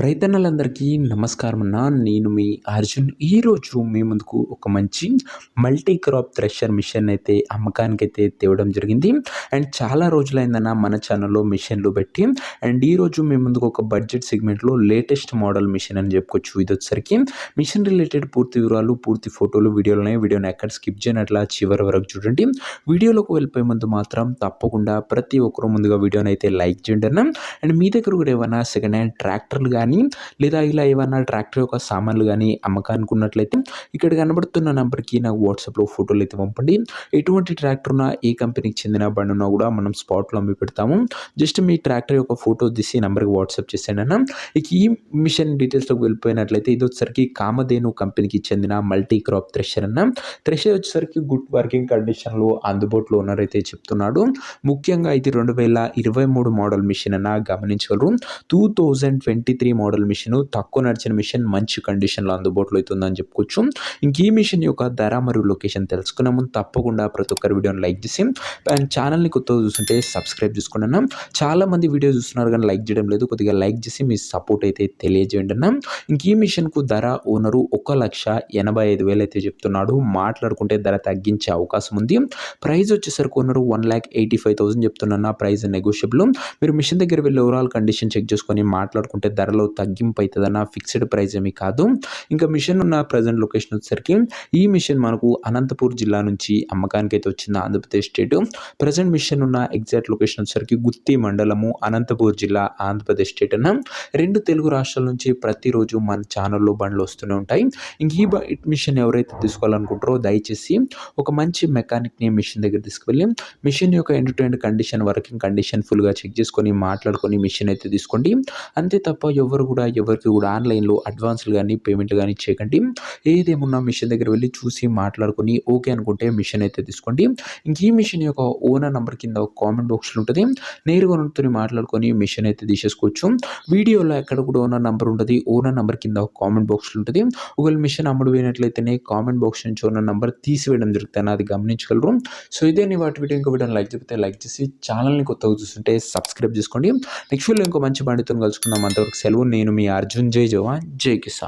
రైతన్నలందరికీ నమస్కారం అన్న. నేను మీ అర్జున్. ఈరోజు మీ ముందుకు ఒక మంచి మల్టీ క్రాప్ థ్రెషర్ మిషన్ అయితే అమ్మకానికైతే తేవడం జరిగింది. అండ్ చాలా రోజులైందన్న మన ఛానల్లో మిషన్లు పెట్టి. అండ్ ఈరోజు మీ ముందుకు ఒక బడ్జెట్ సెగ్మెంట్లో లేటెస్ట్ మోడల్ మిషన్ అని చెప్పుకోవచ్చు. ఇది వచ్చేసరికి మిషన్ రిలేటెడ్ పూర్తి వివరాలు, పూర్తి ఫోటోలు వీడియోని ఎక్కడ స్కిప్ చేయనట్లా చివరి వరకు చూడండి. వీడియోలోకి వెళ్ళిపోయే ముందు మాత్రం తప్పకుండా ప్రతి ఒక్కరు ముందుగా వీడియోని అయితే లైక్ చేయండి అన్న. అండ్ మీ దగ్గర కూడా ఏమైనా సెకండ్ హ్యాండ్ ట్రాక్టర్లు కానీ లేదా ఇలా ఏమైనా ట్రాక్టర్ యొక్క సామాన్లు కానీ అమ్మకానికి ఉన్నట్లయితే ఇక్కడ కనబడుతున్న నెంబర్కి నాకు వాట్సాప్లో ఫోటోలు అయితే పంపండి. ఎటువంటి ట్రాక్టర్ ఉన్నా, ఏ కంపెనీకి చెందిన బండి ఉన్నా కూడా మనం స్పాట్లో అమ్మి పెడతాము. జస్ట్ మీ ట్రాక్టర్ యొక్క ఫోటో తీసి నెంబర్కి వాట్సాప్ చేసేయండి అన్న. ఇక ఈ మిషన్ డీటెయిల్స్లోకి వెళ్ళిపోయినట్లయితే ఇది వచ్చేసరికి కామధేను కంపెనీకి చెందిన మల్టీ క్రాప్ థ్రెషర్ అన్న. థ్రెషర్ వచ్చేసరికి గుడ్ వర్కింగ్ కండిషన్లో అందుబాటులో ఉన్నారైతే చెప్తున్నాడు. ముఖ్యంగా ఇది 2023 మోడల్ మిషన్ అన్న గమనించగలరు. 2023 మోడల్ మిషన్, తక్కువ నడిచిన మిషన్, మంచి కండిషన్లో అందుబాటులో అవుతుందని చెప్పుకోవచ్చు. ఇంక ఈ మిషన్ యొక్క ధర మరియు లొకేషన్ తెలుసుకునే ముందు తప్పకుండా ప్రతి ఒక్కరి వీడియోని లైక్ చేసి అండ్ ఛానల్ని కొత్తగా చూస్తుంటే సబ్స్క్రైబ్ చేసుకుని అన్న. చాలా మంది వీడియో చూస్తున్నారు కానీ లైక్ చేయడం లేదు. కొద్దిగా లైక్ చేసి మీ సపోర్ట్ అయితే తెలియజేయండి అన్న. ఇంక ఈ మిషన్కు ధర ఓనరు 1,85,000 అయితే చెప్తున్నాడు. మాట్లాడుకుంటే ధర తగ్గించే అవకాశం ఉంది. ప్రైస్ వచ్చేసరికి ఓనరు 1,85,000 చెప్తున్నా. Price negotiable. మీరు మిషన్ దగ్గర వెళ్ళి ఓవరాల్ కండిషన్ చెక్ చేసుకొని మాట్లాడుకుంటే ధరలో తగ్గింపు అవుతుందన్న. ఫిక్స్డ్ ప్రైస్ ఏమీ కాదు. ఇంకా మిషన్ ఉన్న ప్రజెంట్ లొకేషన్ వచ్చేసరికి ఈ మిషన్ మనకు అనంతపూర్ జిల్లా నుంచి అమ్మకానికి అయితే వచ్చింది, ఆంధ్రప్రదేశ్ స్టేట్. ప్రజెంట్ మిషన్ ఉన్న ఎగ్జాక్ట్ లొకేషన్ వచ్చేసరికి గుత్తి మండలము, అనంతపూర్ జిల్లా, ఆంధ్రప్రదేశ్ స్టేట్ అన్న. రెండు తెలుగు రాష్ట్రాల నుంచి ప్రతిరోజు మన ఛానల్లో బండ్లు వస్తూనే ఉంటాయి. ఇంక ఈ మిషన్ ఎవరైతే తీసుకోవాలనుకుంటారో దయచేసి ఒక మంచి మెకానిక్ని మిషన్ దగ్గర తీసుకువెళ్ళి మిషన్ యొక్క end to end condition, working condition ఫుల్గా చెక్ చేసుకొని మాట్లాడుకొని మిషన్ అయితే తీసుకోండి. అంతే తప్ప ఎవరికి కూడా ఆన్లైన్లో అడ్వాన్స్లు కానీ పేమెంట్లు కానీ చేయకండి. ఏదేమున్నా మిషన్ దగ్గర వెళ్ళి చూసి మాట్లాడుకొని ఓకే అనుకుంటే మిషన్ అయితే తీసుకోండి. ఇంక ఈ మిషన్ యొక్క ఓనర్ నెంబర్ కింద ఒక కామెంట్ బాక్స్లో ఉంటుంది. నేరుగా ఓనర్తో మాట్లాడుకొని మిషన్ అయితే తీసేసుకోవచ్చు. వీడియోలో ఎక్కడ కూడా ఓనర్ నెంబర్ ఉంటుంది. ఓనర్ నెంబర్ కింద ఒక కామెంట్ బాక్స్లో ఉంటుంది. ఒకవేళ మిషన్ అమ్ముడు పోయినట్లయితేనే కామెంట్ బాక్స్ నుంచి ఓనర్ నెంబర్ తీసివేయడం జరుగుతుంది, అది గమనించగలరు. సో ఇదే నీ వాటి వీడియో. ఇంకో వీడియోని లైక్ చెప్తే లైక్ చేసి ఛానల్ని కొత్తగా చూస్తుంటే సబ్స్క్రైబ్ చేసుకోండి. నెక్స్ట్ వీడియో ఇంకో మంచి బండితో కలుసుకుందాం. అంతవరకు సెలవు. నేను మీ అర్జున్. జై జవాన్, జై కిసాన్.